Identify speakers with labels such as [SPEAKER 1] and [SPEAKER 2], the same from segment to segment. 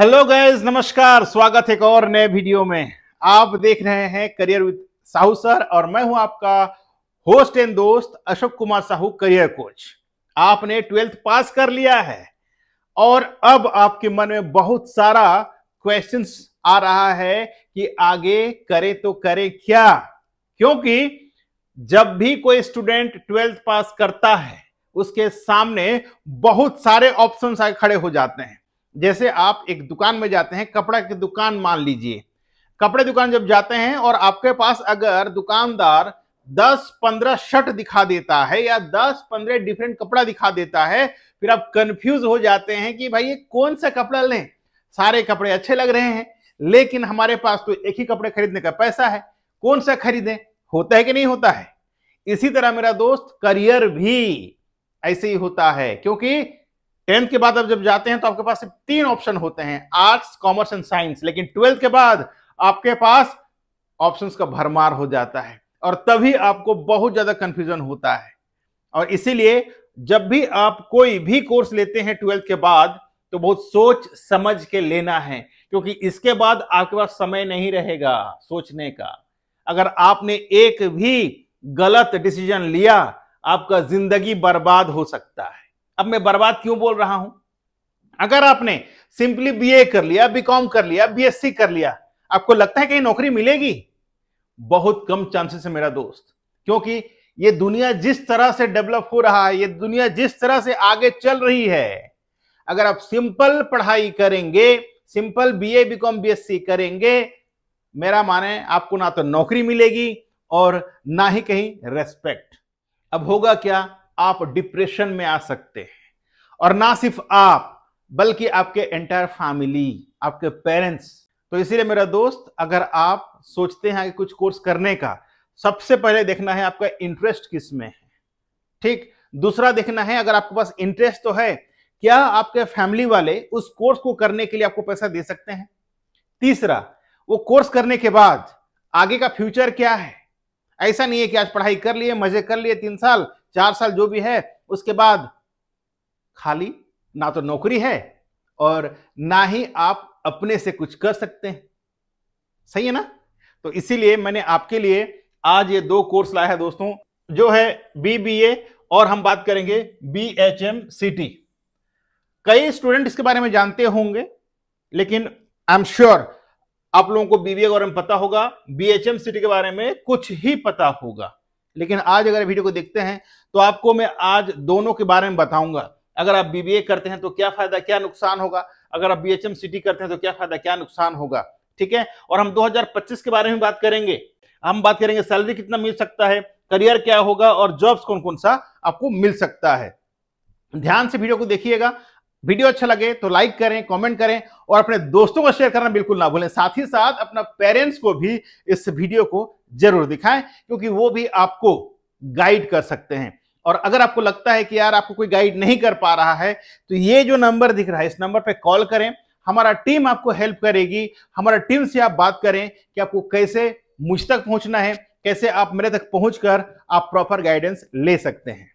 [SPEAKER 1] Hello guys, नमस्कार। स्वागत है एक और नए वीडियो में। आप देख रहे हैं करियर विद साहू सर और मैं हूं आपका होस्ट एंड दोस्त अशोक कुमार साहू, करियर कोच। आपने 12th पास कर लिया है और अब आपके मन में बहुत सारा क्वेश्चंस आ रहा है कि आगे करे तो करे क्या, क्योंकि जब भी कोई स्टूडेंट 12th पास करता है उसके सामने बहुत सारे ऑप्शंस आके खड़े हो जाते हैं। जैसे आप एक दुकान में जाते हैं, कपड़ा की दुकान मान लीजिए, कपड़े दुकान जब जाते हैं और आपके पास अगर दुकानदार 10-15 शर्ट दिखा देता है या 10-15 डिफरेंट कपड़ा दिखा देता है, फिर आप कंफ्यूज हो जाते हैं कि भाई ये कौन सा कपड़ा लें। सारे कपड़े अच्छे लग रहे हैं लेकिन हमारे पास तो एक ही कपड़े खरीदने का पैसा है, कौन सा खरीदें। होता है कि नहीं होता है? इसी तरह मेरा दोस्त करियर भी ऐसे ही होता है, क्योंकि 10th के बाद अब जब जाते हैं तो आपके पास सिर्फ 3 ऑप्शन होते हैं, आर्ट्स, कॉमर्स एंड साइंस। लेकिन 12th के बाद आपके पास ऑप्शंस का भरमार हो जाता है और तभी आपको बहुत ज्यादा कंफ्यूजन होता है। और इसीलिए जब भी आप कोई भी कोर्स लेते हैं 12th के बाद तो बहुत सोच समझ के लेना है, क्योंकि इसके बाद आपके पास समय नहीं रहेगा सोचने का। अगर आपने एक भी गलत डिसीजन लिया, आपका जिंदगी बर्बाद हो सकता है। अब मैं बर्बाद क्यों बोल रहा हूं? अगर आपने सिंपली बीए कर लिया, बीकॉम कर लिया, बीएससी कर लिया, आपको लगता है कहीं नौकरी मिलेगी? बहुत कम चांसेस है मेरा दोस्त, क्योंकि ये दुनिया जिस तरह से डेवलप हो रहा है, ये दुनिया जिस तरह से आगे चल रही है, अगर आप सिंपल पढ़ाई करेंगे, सिंपल बीए बीकॉम बीएससी करेंगे, मेरा माने आपको ना तो नौकरी मिलेगी और ना ही कहीं रेस्पेक्ट। अब होगा क्या? आप डिप्रेशन में आ सकते हैं, और ना सिर्फ आप बल्कि आपके एंटायर फैमिली, आपके पेरेंट्स। तो इसीलिए मेरा दोस्त, अगर आप सोचते हैं कि कुछ कोर्स करने का, सबसे पहले देखना है आपका इंटरेस्ट किस में है। ठीक, दूसरा देखना है अगर आपके पास इंटरेस्ट तो है, क्या आपके फैमिली वाले उस कोर्स को करने के लिए आपको पैसा दे सकते हैं। तीसरा, वो कोर्स करने के बाद आगे का फ्यूचर क्या है। ऐसा नहीं है कि आज पढ़ाई कर लिए, मजे कर लिए, 3 साल 4 साल जो भी है, उसके बाद खाली, ना तो नौकरी है और ना ही आप अपने से कुछ कर सकते हैं। सही है ना? तो इसीलिए मैंने आपके लिए आज ये 2 कोर्स लाया है दोस्तों, जो है बीबीए और हम बात करेंगे बीएचएमसीटी। कई स्टूडेंट इसके बारे में जानते होंगे, लेकिन आई एम श्योर आप लोगों को बीबीए के बारे में पता होगा, बीएचएमसीटी के बारे में कुछ ही पता होगा। लेकिन आज अगर वीडियो को देखते हैं तो आपको मैं आज दोनों के बारे में बताऊंगा। अगर आप बीबीए करते हैं तो क्या फायदा, क्या नुकसान होगा, अगर आप बीएचएमसीटी करते हैं तो क्या फायदा, क्या नुकसान होगा। ठीक है, और हम 2025 के बारे में बात करेंगे। हम बात करेंगे सैलरी कितना मिल सकता है, करियर क्या होगा और जॉब्स कौन कौन सा आपको मिल सकता है। ध्यान से वीडियो को देखिएगा। वीडियो अच्छा लगे तो लाइक करें, कमेंट करें और अपने दोस्तों को शेयर करना बिल्कुल ना भूलें। साथ ही साथ अपना पेरेंट्स को भी इस वीडियो को जरूर दिखाएं, क्योंकि वो भी आपको गाइड कर सकते हैं। और अगर आपको लगता है कि यार आपको कोई गाइड नहीं कर पा रहा है, तो ये जो नंबर दिख रहा है, इस नंबर पे कॉल करें, हमारा टीम आपको हेल्प करेगी। हमारा टीम से आप बात करें कि आपको कैसे मुझ तक पहुंचना है, कैसे आप मेरे तक पहुंचकर आप प्रॉपर गाइडेंस ले सकते हैं।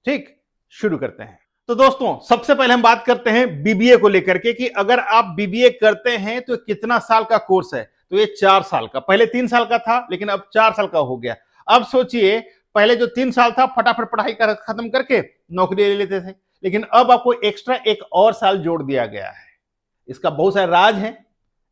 [SPEAKER 1] ठीक, शुरू करते हैं। तो दोस्तों, सबसे पहले हम बात करते हैं बीबीए को लेकर के कि अगर आप बीबीए करते हैं तो कितना साल का कोर्स है। तो ये 4 साल का, पहले 3 साल का था लेकिन अब 4 साल का हो गया। अब सोचिए, पहले जो 3 साल था फटाफट पढ़ाई खत्म करके नौकरी ले लेते थे, लेकिन अब आपको एक्स्ट्रा एक और साल जोड़ दिया गया है। इसका बहुत सारे राज है,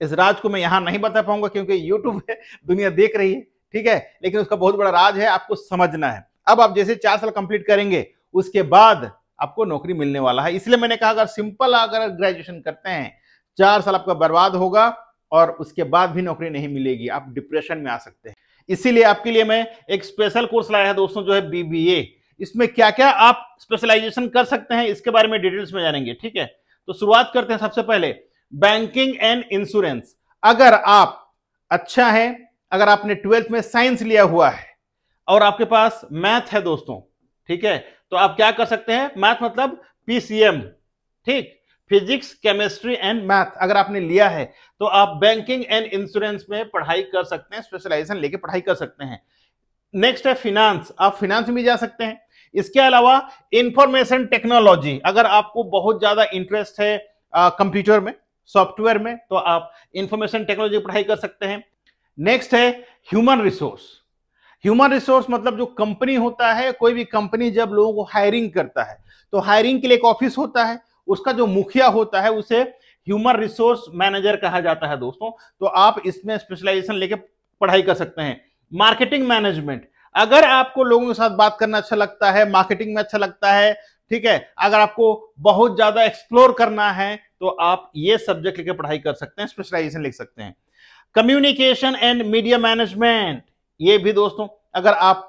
[SPEAKER 1] इस राज को मैं यहां नहीं बता पाऊंगा क्योंकि यूट्यूब है, दुनिया देख रही है। ठीक है, लेकिन उसका बहुत बड़ा राज है, आपको समझना है। अब आप जैसे 4 साल कंप्लीट करेंगे उसके बाद आपको नौकरी मिलने वाला है। इसलिए मैंने कहा अगर सिंपल अगर ग्रेजुएशन करते हैं, 4 साल आपका बर्बाद होगा और उसके बाद भी नौकरी नहीं मिलेगी, आप डिप्रेशन में आ सकते हैं। इसीलिए आपके लिए मैं एक स्पेशल कोर्स लाया है दोस्तों, जो है बीबीए। इसमें क्या क्या आप स्पेशलाइजेशन कर सकते हैं इसके बारे में डिटेल्स में जानेंगे। ठीक है, तो शुरुआत करते हैं सबसे पहले बैंकिंग एंड इंश्योरेंस। अगर आप अच्छा है, अगर आपने 12th में साइंस लिया हुआ है और आपके पास मैथ है दोस्तों, ठीक है, तो आप क्या कर सकते हैं, मैथ मतलब पीसीएम, ठीक, फिजिक्स केमिस्ट्री एंड मैथ अगर आपने लिया है तो आप बैंकिंग एंड इंश्योरेंस में पढ़ाई कर सकते हैं, स्पेशलाइजेशन लेके पढ़ाई कर सकते हैं। नेक्स्ट है फिनांस, आप फिनांस में जा सकते हैं। इसके अलावा इंफॉर्मेशन टेक्नोलॉजी, अगर आपको बहुत ज्यादा इंटरेस्ट है कंप्यूटर में, सॉफ्टवेयर में, तो आप इंफॉर्मेशन टेक्नोलॉजी की पढ़ाई कर सकते हैं। नेक्स्ट है ह्यूमन रिसोर्स। ह्यूमन रिसोर्स मतलब जो कंपनी होता है, कोई भी कंपनी जब लोगों को हायरिंग करता है तो हायरिंग के लिए एक ऑफिस होता है, उसका जो मुखिया होता है उसे ह्यूमन रिसोर्स मैनेजर कहा जाता है दोस्तों। तो आप इसमें स्पेशलाइजेशन लेके पढ़ाई कर सकते हैं। मार्केटिंग मैनेजमेंट, अगर आपको लोगों के साथ बात करना अच्छा लगता है, मार्केटिंग में अच्छा लगता है, ठीक है, अगर आपको बहुत ज्यादा एक्सप्लोर करना है तो आप ये सब्जेक्ट लेके पढ़ाई कर सकते हैं, स्पेशलाइजेशन लिख सकते हैं। कम्युनिकेशन एंड मीडिया मैनेजमेंट, ये भी दोस्तों अगर आप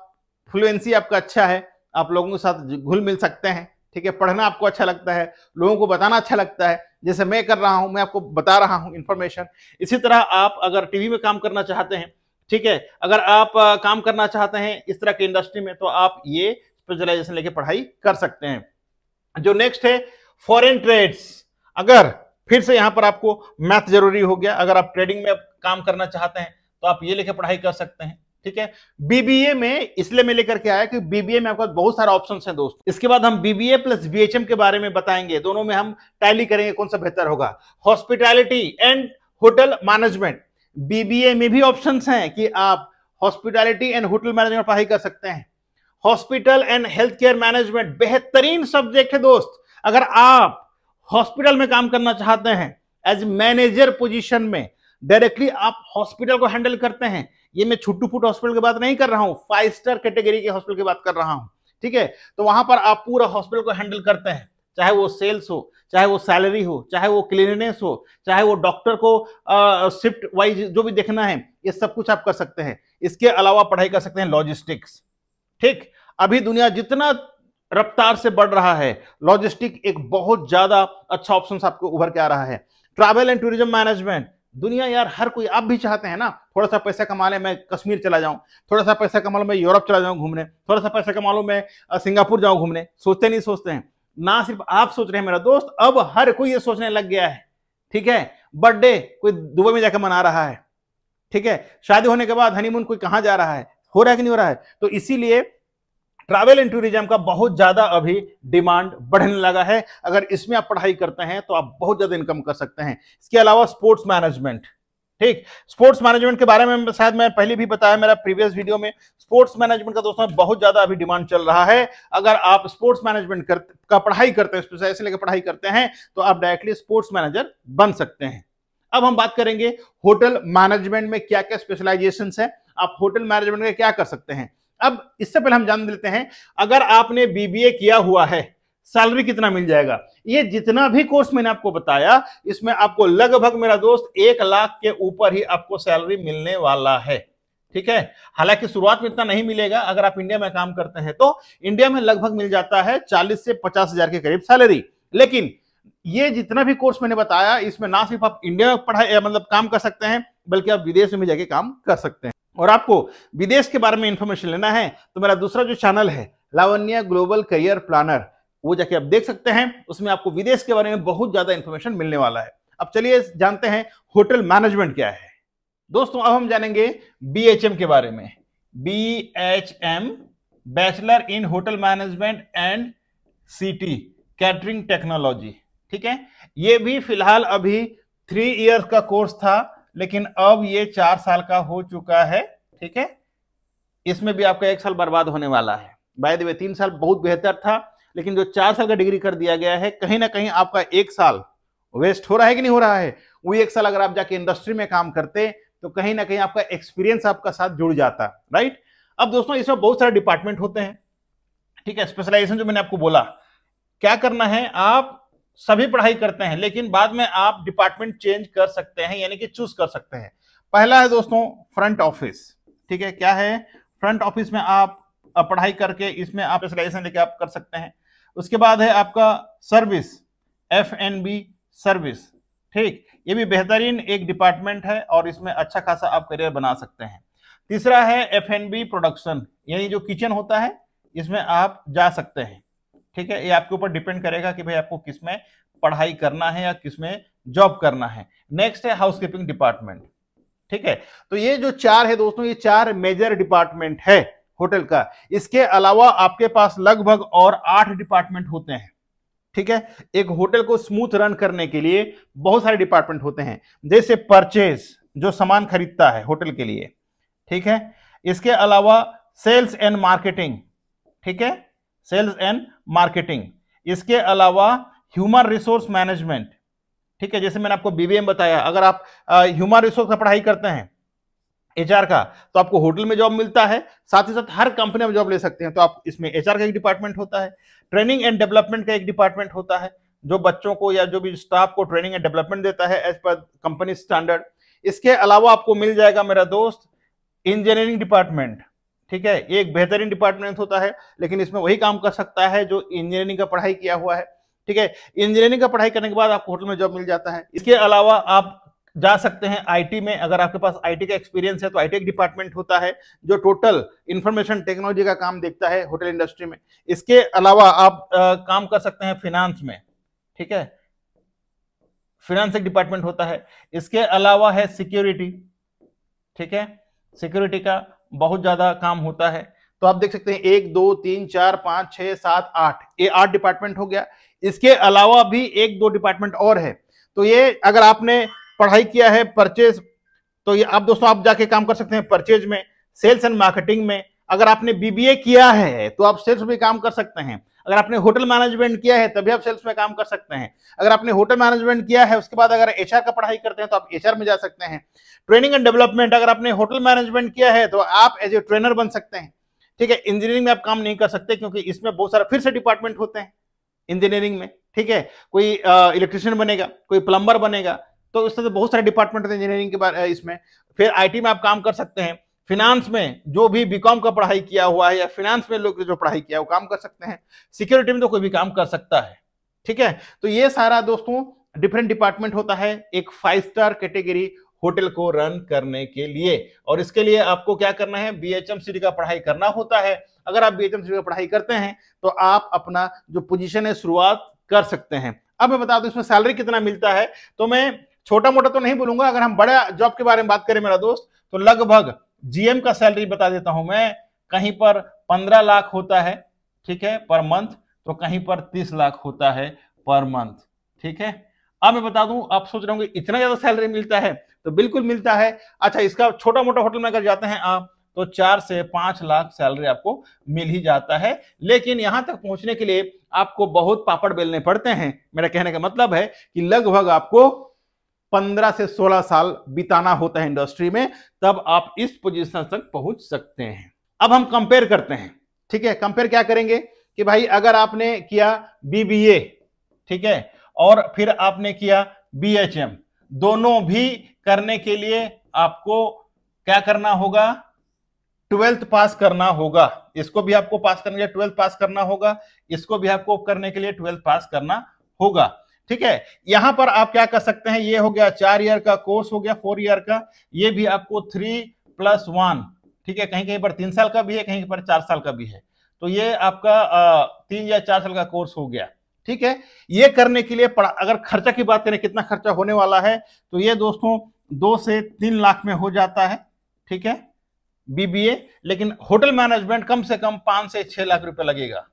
[SPEAKER 1] फ्लुएंसी आपका अच्छा है, आप लोगों के साथ घुल मिल सकते हैं, ठीक है, पढ़ना आपको अच्छा लगता है, लोगों को बताना अच्छा लगता है, जैसे मैं कर रहा हूं, मैं आपको बता रहा हूं इंफॉर्मेशन। इसी तरह आप अगर टीवी में काम करना चाहते हैं, ठीक है, अगर आप काम करना चाहते हैं इस तरह की इंडस्ट्री में, तो आप ये स्पेशलाइजेशन लेके पढ़ाई कर सकते हैं। जो नेक्स्ट है फॉरेन ट्रेड्स, अगर फिर से यहां पर आपको मैथ जरूरी हो गया, अगर आप ट्रेडिंग में काम करना चाहते हैं तो आप ये लेके पढ़ाई कर सकते हैं, ठीक है। बीबीए में इसलिए मैं लेकर के आया कि बीबीए में आपका बहुत सारे ऑप्शंस हैं दोस्त। इसके बाद हम बीबीए प्लस बीएचएम के बारे में बताएंगे, दोनों में हम टैली करेंगे कौन सा बेहतर होगा। Hospitality and hotel management, BBA में भी ऑप्शंस हैं कि आप हॉस्पिटैलिटी एंड होटल मैनेजमेंट पढ़ाई कर सकते हैं। Hospital and health care management बेहतरीन सब्जेक्ट है दोस्त। अगर आप हॉस्पिटल में काम करना चाहते हैं एज मैनेजर पोजीशन में, डायरेक्टली आप हॉस्पिटल को हैंडल करते हैं, ये मैं छुट्टू फुट हॉस्पिटल की बात नहीं कर रहा हूं, 5 स्टार कैटेगरी के हॉस्पिटल की बात कर रहा हूं, ठीक है। तो वहां पर आप पूरा हॉस्पिटल को हैंडल करते हैं, चाहे वो सेल्स हो, चाहे वो सैलरी हो, चाहे वो क्लीननेस हो, चाहे वो डॉक्टर को शिफ्ट वाइज जो भी देखना है, ये सब कुछ आप कर सकते हैं। इसके अलावा पढ़ाई कर सकते हैं लॉजिस्टिक्स, ठीक। अभी दुनिया जितना रफ्तार से बढ़ रहा है, लॉजिस्टिक एक बहुत ज्यादा अच्छा ऑप्शन आपको उभर के आ रहा है। ट्रैवल एंड टूरिज्म मैनेजमेंट, दुनिया यार हर कोई, आप भी चाहते हैं ना थोड़ा सा पैसा कमा ले, मैं कश्मीर चला जाऊं, थोड़ा सा पैसा कमा लो मैं यूरोप चला जाऊं घूमने, थोड़ा सा पैसा कमा लो मैं सिंगापुर जाऊं घूमने। सोचते नहीं सोचते हैं, ना सिर्फ आप सोच रहे हैं मेरा दोस्त, अब हर कोई ये सोचने लग गया है, ठीक है। बर्थडे कोई दुबई में जाकर मना रहा है, ठीक है, शादी होने के बाद हनीमून कोई कहां जा रहा है, हो रहा है कि नहीं हो रहा है। तो इसीलिए ट्रैवल एंड टूरिज्म का बहुत ज्यादा अभी डिमांड बढ़ने लगा है। अगर इसमें आप पढ़ाई करते हैं तो आप बहुत ज्यादा इनकम कर सकते हैं। इसके अलावा स्पोर्ट्स मैनेजमेंट, ठीक, स्पोर्ट्स मैनेजमेंट के बारे में शायद मैं पहले भी बताया मेरा प्रीवियस वीडियो में। स्पोर्ट्स मैनेजमेंट का दोस्तों बहुत ज्यादा अभी डिमांड चल रहा है। अगर आप स्पोर्ट्स मैनेजमेंट का पढ़ाई करते हैं, स्पेशलाइजेशन लेकर पढ़ाई करते हैं, तो आप डायरेक्टली स्पोर्ट्स मैनेजर बन सकते हैं। अब हम बात करेंगे होटल मैनेजमेंट में क्या क्या स्पेशलाइजेशन है, आप होटल मैनेजमेंट में क्या कर सकते हैं। अब इससे पहले हम जान लेते हैं, अगर आपने बीबीए किया हुआ है, सैलरी कितना मिल जाएगा। ये जितना भी कोर्स मैंने आपको बताया, इसमें आपको लगभग मेरा दोस्त 1 लाख के ऊपर ही आपको सैलरी मिलने वाला है, ठीक है। हालांकि शुरुआत में इतना नहीं मिलेगा, अगर आप इंडिया में काम करते हैं तो इंडिया में लगभग मिल जाता है 40 से 50 हजार के करीब सैलरी। लेकिन ये जितना भी कोर्स मैंने बताया, इसमें ना सिर्फ आप इंडिया में पढ़ाई मतलब काम कर सकते हैं, बल्कि आप विदेश में भी जाके काम कर सकते हैं। और आपको विदेश के बारे में इंफॉर्मेशन लेना है तो मेरा दूसरा जो चैनल है लावण्या ग्लोबल करियर प्लानर, वो जाके आप देख सकते हैं, उसमें आपको विदेश के बारे में बहुत ज्यादा इंफॉर्मेशन मिलने वाला है। अब चलिए जानते हैं होटल मैनेजमेंट क्या है। दोस्तों अब हम जानेंगे बीएचएम के बारे में। BHM, bachelor in hotel management and सीटी कैटरिंग टेक्नोलॉजी, ठीक है। ये भी फिलहाल अभी 3 इयर्स का कोर्स था, लेकिन अब ये 4 साल का हो चुका है, ठीक है। इसमें भी आपका 1 साल बर्बाद होने वाला है। बाय द वे 3 साल बहुत बेहतर था, लेकिन जो 4 साल का डिग्री कर दिया गया है, कहीं ना कहीं आपका 1 साल वेस्ट हो रहा है कि नहीं हो रहा है। वो 1 साल अगर आप जाके इंडस्ट्री में काम करते तो कहीं ना कहीं आपका एक्सपीरियंस आपका साथ जुड़ जाता, राइट। अब दोस्तों इसमें बहुत सारे डिपार्टमेंट होते हैं, ठीक है। स्पेशलाइजेशन जो मैंने आपको बोला, क्या करना है, आप सभी पढ़ाई करते हैं, लेकिन बाद में आप डिपार्टमेंट चेंज कर सकते हैं, यानी कि चूज कर सकते हैं। पहला है दोस्तों फ्रंट ऑफिस, ठीक है। क्या है, फ्रंट ऑफिस में आप पढ़ाई करके इसमें आप स्पेशलाइजेशन लेके आप कर सकते हैं। उसके बाद है आपका सर्विस, F&B सर्विस, ठीक, ये भी बेहतरीन एक डिपार्टमेंट है और इसमें अच्छा खासा आप करियर बना सकते हैं। तीसरा है F&B प्रोडक्शन, यानी जो किचन होता है इसमें आप जा सकते हैं, ठीक है। ये आपके ऊपर डिपेंड करेगा कि भाई आपको किसमें पढ़ाई करना है या किसमें जॉब करना है। नेक्स्ट है हाउसकीपिंग डिपार्टमेंट, ठीक है। तो ये जो 4 है दोस्तों, ये 4 मेजर डिपार्टमेंट है होटल का। इसके अलावा आपके पास लगभग और 8 डिपार्टमेंट होते हैं, ठीक है। एक होटल को स्मूथ रन करने के लिए बहुत सारे डिपार्टमेंट होते हैं, जैसे परचेज जो सामान खरीदता है होटल के लिए, ठीक है। इसके अलावा सेल्स एंड मार्केटिंग, ठीक है, सेल्स एंड मार्केटिंग। इसके अलावा ह्यूमन रिसोर्स मैनेजमेंट, ठीक है, जैसे मैंने आपको बीबीएम बताया, अगर आप ह्यूमन रिसोर्स का पढ़ाई करते हैं एचआर का, तो आपको होटल में जॉब मिलता है, साथ ही साथ हर कंपनी में जॉब ले सकते हैं। तो आप इसमें एचआर का एक डिपार्टमेंट होता है, ट्रेनिंग एंड डेवलपमेंट का एक डिपार्टमेंट होता है, जो बच्चों को या जो भी स्टाफ को ट्रेनिंग एंड डेवलपमेंट देता है एज पर कंपनी स्टैंडर्ड। इसके अलावा आपको मिल जाएगा मेरा दोस्त इंजीनियरिंग डिपार्टमेंट, ठीक है। ये एक बेहतरीन डिपार्टमेंट होता है, लेकिन इसमें वही काम कर सकता है जो इंजीनियरिंग का पढ़ाई किया हुआ है, ठीक है। इंजीनियरिंग का पढ़ाई करने के बाद आपको होटल में जॉब मिल जाता है। इसके अलावा आप जा सकते हैं आईटी में, अगर आपके पास आईटी का एक्सपीरियंस है तो आईटी एक डिपार्टमेंट होता है जो टोटल इंफॉर्मेशन टेक्नोलॉजी का काम देखता है होटल इंडस्ट्री में। इसके अलावा आप काम कर सकते हैं फिनांस में, ठीक है, फिनांस एक डिपार्टमेंट होता है। इसके अलावा है सिक्योरिटी, ठीक है, सिक्योरिटी का बहुत ज्यादा काम होता है। तो आप देख सकते हैं 1 2 3 4 5 6 7 8, ये 8 डिपार्टमेंट हो गया। इसके अलावा भी 1 2 डिपार्टमेंट और है। तो ये अगर आपने पढ़ाई किया है परचेज, तो ये आप दोस्तों आप जाके काम कर सकते हैं परचेज में, सेल्स एंड मार्केटिंग में। अगर आपने बीबीए किया है तो आप सेल्स में काम कर सकते हैं। अगर आपने होटल मैनेजमेंट किया है तभी आप सेल्स में काम कर सकते हैं। अगर आपने होटल मैनेजमेंट किया है उसके बाद अगर एचआर का पढ़ाई करते हैं तो आप एचआर में जा सकते हैं। ट्रेनिंग एंड डेवलपमेंट, अगर आपने होटल मैनेजमेंट किया है तो आप एज ए ट्रेनर बन सकते हैं, ठीक है। इंजीनियरिंग में आप काम नहीं कर सकते क्योंकि इसमें बहुत सारा फिर से डिपार्टमेंट होते हैं इंजीनियरिंग में, ठीक है। कोई इलेक्ट्रिशियन बनेगा, कोई प्लम्बर बनेगा, तो इस तरह से बहुत सारे डिपार्टमेंट होते हैं इंजीनियरिंग के बाद इसमें। फिर आईटी में आप काम कर सकते हैं, फिनांस में जो भी बीकॉम का पढ़ाई किया हुआ है या फिनांस में लोग जो पढ़ाई किया है वो काम कर सकते हैं। सिक्योरिटी में तो कोई भी काम कर सकता है, ठीक है। तो ये सारा दोस्तों डिफरेंट डिपार्टमेंट होता है एक 5 स्टार कैटेगरी होटल को रन करने के लिए। और इसके लिए आपको क्या करना है, बीएचएमसीटी का पढ़ाई करना होता है। अगर आप बीएचएमसीटी का पढ़ाई करते हैं तो आप अपना जो पोजीशन है शुरुआत कर सकते हैं। अब मैं बता दूं इसमें सैलरी कितना मिलता है, तो मैं छोटा मोटा तो नहीं बोलूंगा। अगर हम बड़ा जॉब के बारे में बात करें मेरा दोस्त, तो लगभग जीएम का सैलरी बता देता हूं मैं, कहीं पर 15 लाख होता है, ठीक है, पर मंथ, तो कहीं पर 30 लाख होता है पर मंथ, ठीक है। अब मैं बता दूं, आप सोच रहे होंगे इतना ज्यादा सैलरी मिलता है, तो बिल्कुल मिलता है। अच्छा, इसका छोटा मोटा होटल में अगर जाते हैं आप तो 4 से 5 लाख सैलरी आपको मिल ही जाता है। लेकिन यहां तक पहुंचने के लिए आपको बहुत पापड़ बेलने पड़ते हैं। मेरा कहने का मतलब है कि लगभग आपको 15 से 16 साल बिताना होता है इंडस्ट्री में, तब आप इस पोजीशन तक पहुंच सकते हैं। अब हम कंपेयर करते हैं, ठीक है। कंपेयर क्या करेंगे कि भाई अगर आपने किया बीबीए, ठीक है, और फिर आपने किया बीएचएम, दोनों भी करने के लिए आपको क्या करना होगा, 12th पास करना होगा। इसको भी आपको पास करने के लिए 12th पास करना होगा, इसको भी आपको करने के लिए 12th पास करना होगा, ठीक है। यहां पर आप क्या कर सकते हैं, ये हो गया 4 ईयर का कोर्स हो गया, 4 ईयर का, ये भी आपको 3+1, ठीक है, कहीं कहीं पर 3 साल का भी है, कहीं पर 4 साल का भी है। तो ये आपका 3 या 4 साल का कोर्स हो गया, ठीक है। ये करने के लिए अगर खर्चा की बात करें कितना खर्चा होने वाला है, तो ये दोस्तों 2 से 3 लाख में हो जाता है, ठीक है, बीबीए। लेकिन होटल मैनेजमेंट कम से कम 5 से 6 लाख रुपए लगेगा,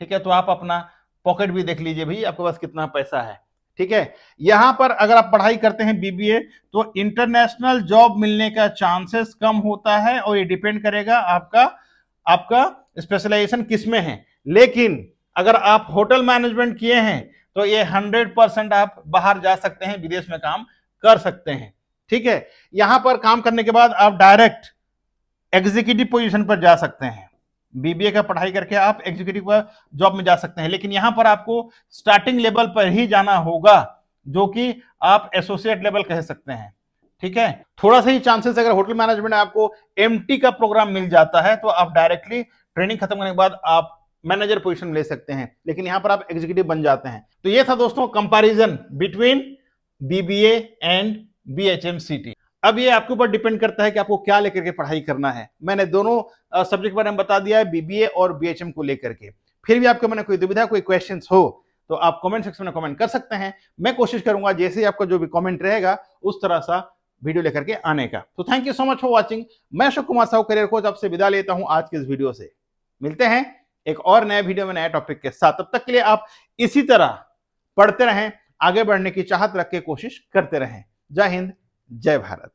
[SPEAKER 1] ठीक है। तो आप अपना पॉकेट भी देख लीजिए भाई आपके पास कितना पैसा है, ठीक है। यहां पर अगर आप पढ़ाई करते हैं बीबीए तो इंटरनेशनल जॉब मिलने का चांसेस कम होता है, और ये डिपेंड करेगा आपका स्पेशलाइजेशन किस में है। लेकिन अगर आप होटल मैनेजमेंट किए हैं तो ये 100% आप बाहर जा सकते हैं, विदेश में काम कर सकते हैं, ठीक है। यहां पर काम करने के बाद आप डायरेक्ट एग्जीक्यूटिव पोजीशन पर जा सकते हैं। बीबीए का पढ़ाई करके आप एग्जीक्यूटिव जॉब में जा सकते हैं, लेकिन यहां पर आपको स्टार्टिंग लेवल पर ही जाना होगा, जो कि आप एसोसिएट लेवल कह सकते हैं, ठीक है। थोड़ा सा ही चांसेस, अगर होटल मैनेजमेंट में आपको एमटी का प्रोग्राम मिल जाता है तो आप डायरेक्टली ट्रेनिंग खत्म करने के बाद आप मैनेजर पोजीशन ले सकते हैं, लेकिन यहां पर आप एग्जीक्यूटिव बन जाते हैं। तो ये था दोस्तों कंपैरिजन बिटवीन बीबीए एंड बीएचएमसीटी। अब ये आपके ऊपर डिपेंड करता है कि आपको क्या लेकर के पढ़ाई करना है। मैंने दोनों सब्जेक्ट के बारे में बता दिया है, बीबीए और बीएचएम को लेकर के। फिर भी आपके मन में कोई दुविधा, कोई क्वेश्चंस हो तो आप कमेंट सेक्शन में कमेंट कर सकते हैं। मैं कोशिश करूंगा जैसे ही आपका जो भी कमेंट रहेगा उस तरह सा वीडियो लेकर के आने का। तो thank you so much for watching. मैं अशोक कुमार साहू करियर कोच आपसे विदा लेता हूं आज के इस वीडियो से। मिलते हैं एक और नए वीडियो में नए टॉपिक के साथ। तब तक के लिए आप इसी तरह पढ़ते रहें, आगे बढ़ने की चाहत रख के कोशिश करते रहें। जय हिंद, जय भारत।